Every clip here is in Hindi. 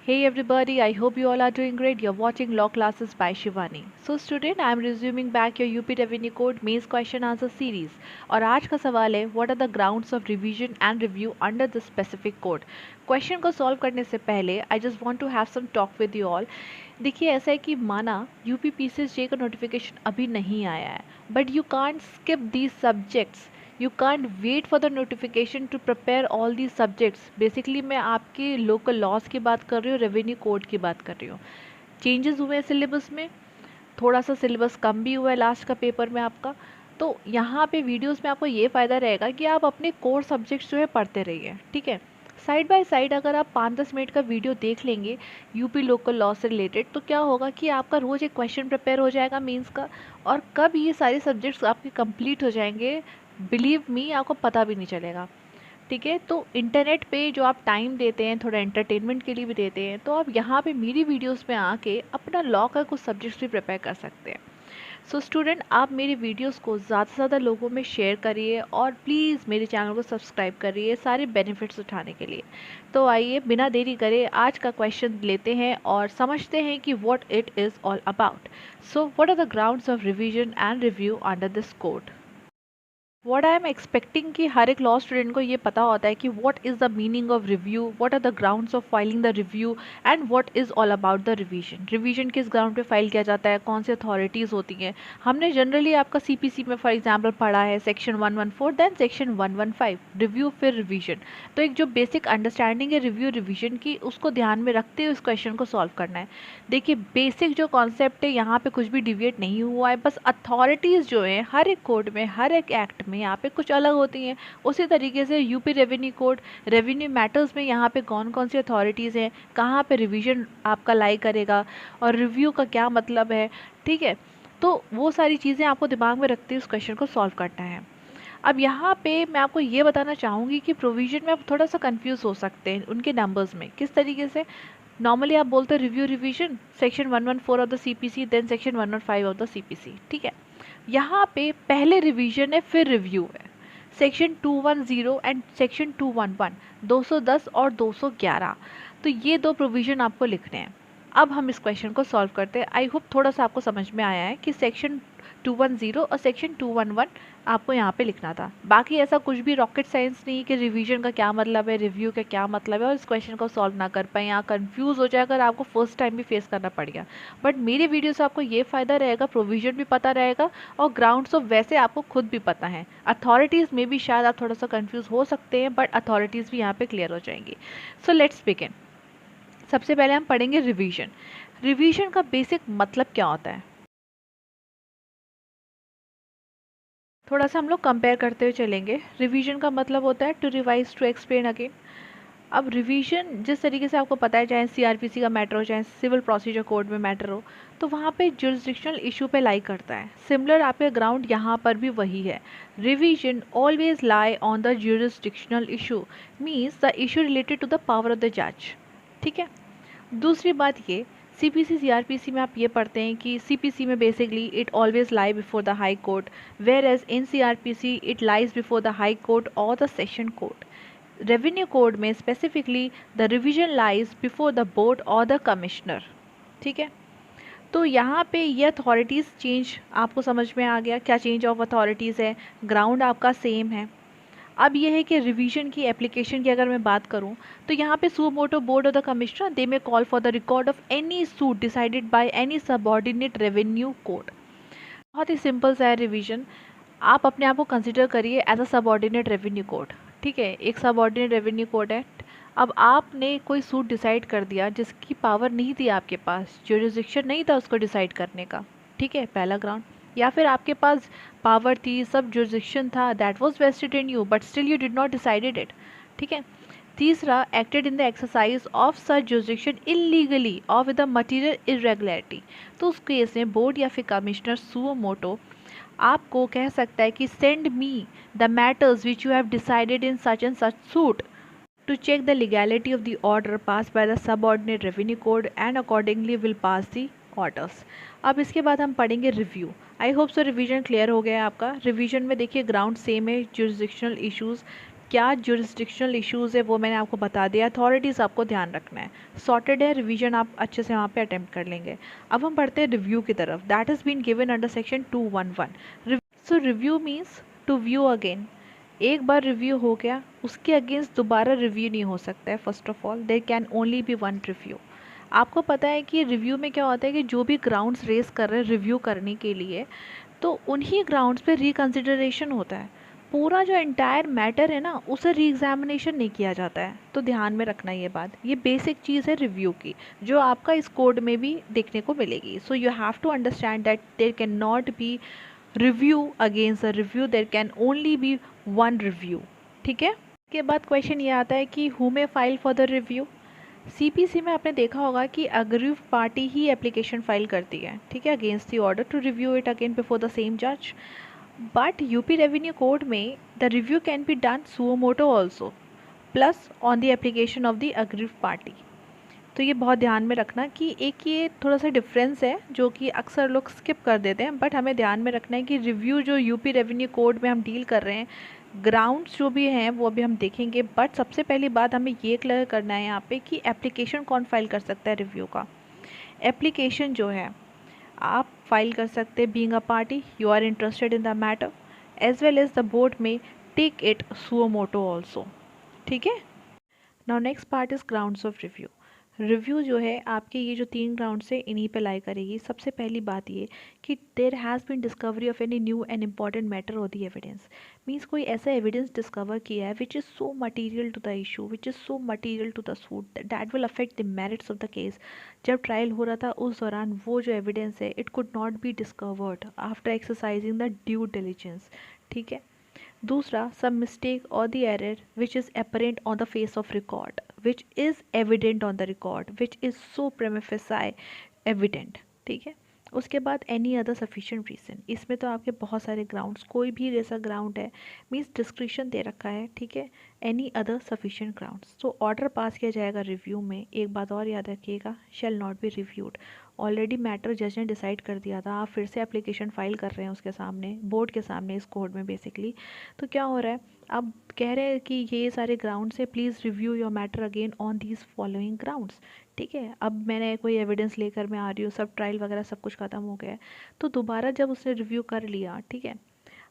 Hey everybody, I hope you all are doing great. You're watching Law Classes by Shivani. So student, I am resuming back your UP Revenue Code Maze Question Answer Series. और आज का सवाल है What are the grounds of revision and review under the specific code? Question को सॉल्व करने से पहले I just want to have some talk with you all. देखिए ऐसा है कि माना यूपी PCSJ का नोटिफिकेशन अभी नहीं आया है, but you can't skip these subjects. You can't wait for the notification to prepare all these subjects. Basically मैं आपके लोकल लॉज की बात कर रही हूँ, रेवेन्यू कोड की बात कर रही हूँ. चेंजेस हुए हैं सिलेबस में, थोड़ा सा सिलेबस कम भी हुआ है लास्ट का पेपर में आपका. तो यहाँ पे वीडियोस में आपको ये फ़ायदा रहेगा कि आप अपने कोर सब्जेक्ट्स जो है पढ़ते रहिए. ठीक है, साइड बाय साइड अगर आप 5-10 मिनट का वीडियो देख लेंगे यूपी लोकल लॉ से रिलेटेड, तो क्या होगा कि आपका रोज़ एक क्वेश्चन प्रिपेयर हो जाएगा मेंस का. और कब ये सारे सब्जेक्ट्स आपके कंप्लीट हो जाएंगे, बिलीव मी, आपको पता भी नहीं चलेगा. ठीक है, तो इंटरनेट पे जो आप टाइम देते हैं, थोड़ा एंटरटेनमेंट के लिए भी देते हैं, तो आप यहाँ पे मेरी वीडियोस में आके अपना लॉ का कुछ सब्जेक्ट्स भी प्रिपेयर कर सकते हैं. सो स्टूडेंट, आप मेरी वीडियोस को ज़्यादा से ज़्यादा लोगों में शेयर करिए और प्लीज़ मेरे चैनल को सब्सक्राइब करिए सारे बेनिफिट्स उठाने के लिए. तो आइए बिना देरी करे आज का क्वेश्चन लेते हैं और समझते हैं कि what it is all about. So what are the grounds of revision and review under this code. What I am expecting कि हर एक लॉ स्टूडेंट को ये पता होता है कि what is the meaning of review, what are the grounds of filing the review and what is all about the revision. Revision किस ग्राउंड पे फाइल किया जाता है, कौन सी अथॉरिटीज़ होती हैं. हमने जनरली आपका सीपीसी में फॉर एग्जांपल पढ़ा है सेक्शन 114 देन सेक्शन 115, रिव्यू फिर रिवीजन. तो एक जो बेसिक अंडरस्टैंडिंग है रिव्यू रिवीजन की, उसको ध्यान में रखते हुए इस क्वेश्चन को सॉल्व करना है. देखिए बेसिक जो कॉन्सेप्ट है यहाँ पे कुछ भी डिविएट नहीं हुआ है, बस अथॉरिटीज़ जो हैं हर एक कोड में हर एक एक्ट में यहाँ पे कुछ अलग होती हैं. उसी तरीके से UP revenue code revenue matters में यहाँ पे कौन कौन सी अथॉरिटीज़ हैं, कहाँ पे रिवीजन आपका लाई करेगा और रिव्यू का क्या मतलब है. ठीक है, तो वो सारी चीज़ें आपको दिमाग में रखते हुए उस क्वेश्चन को सॉल्व करना है. अब यहाँ पे मैं आपको ये बताना चाहूँगी कि प्रोविजन में आप थोड़ा सा कंफ्यूज हो सकते हैं उनके नंबर्स में. किस तरीके से? नॉर्मली आप बोलते हैं review revision section 114 of the CPC then section 115 of the CPC. ठीक है, यहाँ पे पहले रिवीजन है फिर रिव्यू है. सेक्शन 210 एंड सेक्शन 211, 210 और 211, तो ये दो प्रोविज़न आपको लिखने हैं. अब हम इस क्वेश्चन को सॉल्व करते हैं. आई होप थोड़ा सा आपको समझ में आया है कि सेक्शन 210 और सेक्शन 211 आपको यहाँ पे लिखना था. बाकी ऐसा कुछ भी रॉकेट साइंस नहीं कि रिवीजन का क्या मतलब है, रिव्यू का क्या मतलब है, और इस क्वेश्चन को सॉल्व ना कर पाए, यहाँ कंफ्यूज हो जाए अगर आपको फर्स्ट टाइम भी फेस करना पड़ गया. बट मेरी वीडियो से आपको ये फ़ायदा रहेगा, प्रोविजन भी पता रहेगा और ग्राउंड्स ऑफ वैसे आपको खुद भी पता है. अथॉरिटीज़ में भी शायद आप थोड़ा सा कंफ्यूज हो सकते हैं, बट अथॉरिटीज़ भी यहाँ पे क्लियर हो जाएंगी. So let's begin. सबसे पहले हम पढ़ेंगे रिवीजन. रिवीजन का बेसिक मतलब क्या होता है, थोड़ा सा हम लोग कंपेयर करते हुए चलेंगे. रिवीजन का मतलब होता है to revise, to explain again. अब रिवीजन जिस तरीके से आपको पता है, चाहे सीआरपीसी का मैटर हो चाहे सिविल प्रोसीजर कोड में मैटर हो, तो वहाँ पे जुरिस्डिक्शनल इशू पे लाई करता है. सिमिलर आपके ग्राउंड यहाँ पर भी वही है. Revision always lie on the jurisdictional issue, means the issue related to the power of the जज. ठीक है, दूसरी बात ये, सीपीसी सीआरपीसी में आप ये पढ़ते हैं कि सीपीसी में basically it always lie before the high court, whereas in CrPC it lies before the high court और the session court. Revenue code में specifically the revision lies before the board और द कमिश्नर. ठीक है, तो यहाँ पे ये अथॉरिटीज़ चेंज आपको समझ में आ गया, क्या चेंज ऑफ अथॉरिटीज़ है. ग्राउंड आपका सेम है. अब यह है कि रिवीजन की एप्लीकेशन की अगर मैं बात करूं, तो यहाँ पे suo motu board of the commissioner they may call for the record of any suit decided by any subordinate revenue code. बहुत ही सिंपल सा है रिवीजन. आप अपने आप को कंसिडर करिए as a subordinate revenue code. ठीक है, एक सबऑर्डिनेट रेवेन्यू कोड है. अब आपने कोई सूट डिसाइड कर दिया जिसकी पावर नहीं थी आपके पास, जुरिस्डिक्शन नहीं था उसको डिसाइड करने का. ठीक है, पहला ग्राउंड. या फिर आपके पास पावर थी, सब जुरिस्डिक्शन था, that was vested in you but still you did not decided it. ठीक है. तीसरा, acted in the exercise of such jurisdiction illegally और विद अ मटीरियल इरेगुलरिटी. तो उस केस में बोर्ड या फिर कमिश्नर सुओ मोटो आपको कह सकता है कि send me the matters which you have decided in such and such suit to check the legality of the order passed by the subordinate revenue code and accordingly will pass the orders. अब इसके बाद हम पढ़ेंगे रिव्यू. आई होप सो रिवीजन क्लियर हो गया है आपका. रिवीजन में देखिए ग्राउंड सेम है, जुरिस्डिक्शनल इश्यूज क्या जुरिस्डिक्शनल इश्यूज़ है वो मैंने आपको बता दिया, अथॉरिटीज़ आपको ध्यान रखना है, सॉर्टेड है, रिवीजन आप अच्छे से वहाँ पे अटेम्प्ट कर लेंगे। अब हम बढ़ते हैं रिव्यू की तरफ, that is been given under section 211। So review means to view again. एक बार रिव्यू हो गया, उसके अगेंस्ट दोबारा रिव्यू नहीं हो सकता है। First of all there can only be one review. आपको पता है कि रिव्यू में क्या होता है कि जो भी ग्राउंड्स रेस कर रहे हैं रिव्यू करने के लिए, तो उन्हीं ग्राउंड्स पे रिकन्सिडरेशन होता है। पूरा जो एंटायर मैटर है ना, उसे री एग्जामिनेशन नहीं किया जाता है। तो ध्यान में रखना ये बात, ये बेसिक चीज़ है रिव्यू की, जो आपका इस कोड में भी देखने को मिलेगी। So you have to understand that there can not be review against a review, there can only be one review. ठीक है। इसके बाद क्वेश्चन ये आता है कि who may file for the review. CPC में आपने देखा होगा कि अग्रीव पार्टी ही एप्लीकेशन फाइल करती है, ठीक है, against the order to review it again before the same जज। बट यूपी रेवेन्यू कोड में the review can be done suo motu also, plus on the application of the aggrieved party. तो ये बहुत ध्यान में रखना कि एक ये थोड़ा सा डिफरेंस है जो कि अक्सर लोग स्किप कर देते हैं, बट हमें ध्यान में रखना है कि रिव्यू जो यूपी रेवेन्यू कोड में हम डील कर रहे हैं, ग्राउंड्स जो भी हैं वो अभी हम देखेंगे। बट सबसे पहली बात हमें ये क्लियर करना है यहाँ पे कि एप्लीकेशन कौन फाइल कर सकता है रिव्यू का। एप्लीकेशन जो है आप फाइल कर सकते हैं being a party, you are interested in the matter, as well as the board may take it suo motu also. ठीक है। Now next part is grounds of review. Review जो है आपके ये जो 3 ग्राउंड्स है इन्हीं पे लाई करेगी। सबसे पहली बात ये कि there has been discovery of any new and important matter और दी एविडेंस। मीन्स कोई ऐसा एविडेंस डिस्कवर किया है which is so material to the issue, which is so material to the suit that will affect the merits of the case. जब ट्रायल हो रहा था उस दौरान वो जो एविडेंस है it could not be discovered after exercising the due diligence. ठीक है। दूसरा, some mistake or the error which is apparent on the face of record, which is evident on the record, which is so prima facie evident। ठीक है। उसके बाद एनी अदर सफिशिएंट रीज़न, इसमें तो आपके बहुत सारे ग्राउंड्स, कोई भी ऐसा ग्राउंड है, मीन्स डिस्क्रिप्शन दे रखा है, ठीक है, एनी अदर सफिशिएंट ग्राउंड्स, तो ऑर्डर पास किया जाएगा रिव्यू में। एक बात और याद रखिएगा, shall not be reviewed. Already matter जज ने डिसाइड कर दिया था, आप फिर से एप्लीकेशन फाइल कर रहे हैं उसके सामने, बोर्ड के सामने, इस कोर्ट में बेसिकली। तो क्या हो रहा है, आप कह रहे हैं कि ये सारे ग्राउंड्स है, please review your matter again on these following grounds. ठीक है। अब मैंने कोई एविडेंस लेकर मैं आ रही हूँ, सब ट्रायल वगैरह सब कुछ ख़त्म हो गया है, तो दोबारा जब उसने रिव्यू कर लिया, ठीक है,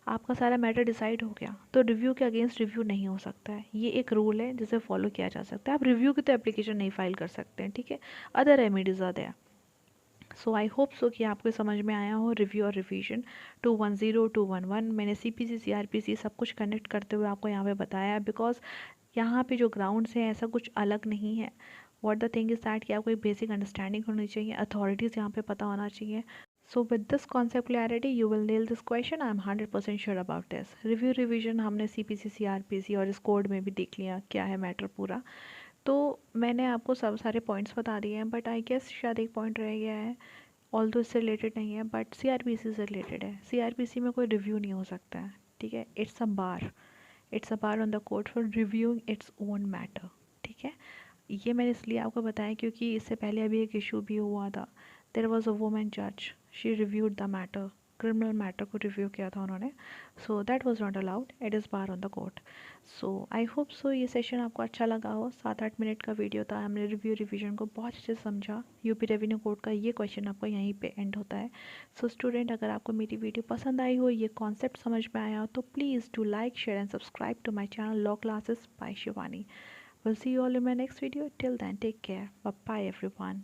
आपका सारा मैटर डिसाइड हो गया, तो रिव्यू के अगेंस्ट रिव्यू नहीं हो सकता है। ये एक रूल है जिसे फॉलो किया जा सकता है। आप रिव्यू की तो एप्लीकेशन नहीं फाइल कर सकते हैं, ठीक है, other remedies are there. So I hope so कि आपको समझ में आया हो रिव्यू और रिवीजन 210 211। मैंने सीपीसी सीआरपीसी सब कुछ कनेक्ट करते हुए आपको यहाँ पे बताया है, बिकॉज यहाँ पे जो ग्राउंड्स हैं ऐसा कुछ अलग नहीं है। What the thing is that कि आपको एक बेसिक अंडरस्टैंडिंग होनी चाहिए, अथॉरिटीज़ यहाँ पे पता होना चाहिए। So with this concept clarity you will nail this question, I am 100% sure about this. Review revision हमने सीपीसी सीआरपीसी और इस कोड में भी देख लिया क्या है मैटर पूरा। तो मैंने आपको सब सारे पॉइंट्स बता दिए हैं, बट आई गेस शायद एक पॉइंट रह गया है, ऑल तो इससे रिलेटेड नहीं है बट सीआरपीसी से रिलेटेड है। सीआरपीसी में कोई रिव्यू नहीं हो सकता है, ठीक है, it's a bar, it's a bar on the court for reviewing its own matter. ठीक है। ये मैंने इसलिए आपको बताया क्योंकि इससे पहले अभी एक इशू भी हुआ था, देयर वाज अ वुमेन जज, she reviewed the matter, criminal matter को रिव्यू किया था उन्होंने, so that was not allowed, it is bar on the court. So I hope सो ये सेशन आपको अच्छा लगा हो। 7-8 मिनट का वीडियो था, हमने रिव्यू रिवीजन को बहुत अच्छे से समझा। यूपी रेवेन्यू कोड का ये क्वेश्चन आपको यहीं पे एंड होता है। सो स्टूडेंट, अगर आपको मेरी वीडियो पसंद आई हो, ये कॉन्सेप्ट समझ में आया हो, तो please do like share and subscribe to my channel law classes by Shivani. We'll see you all in my next video. Till then, take care. Bye bye, everyone.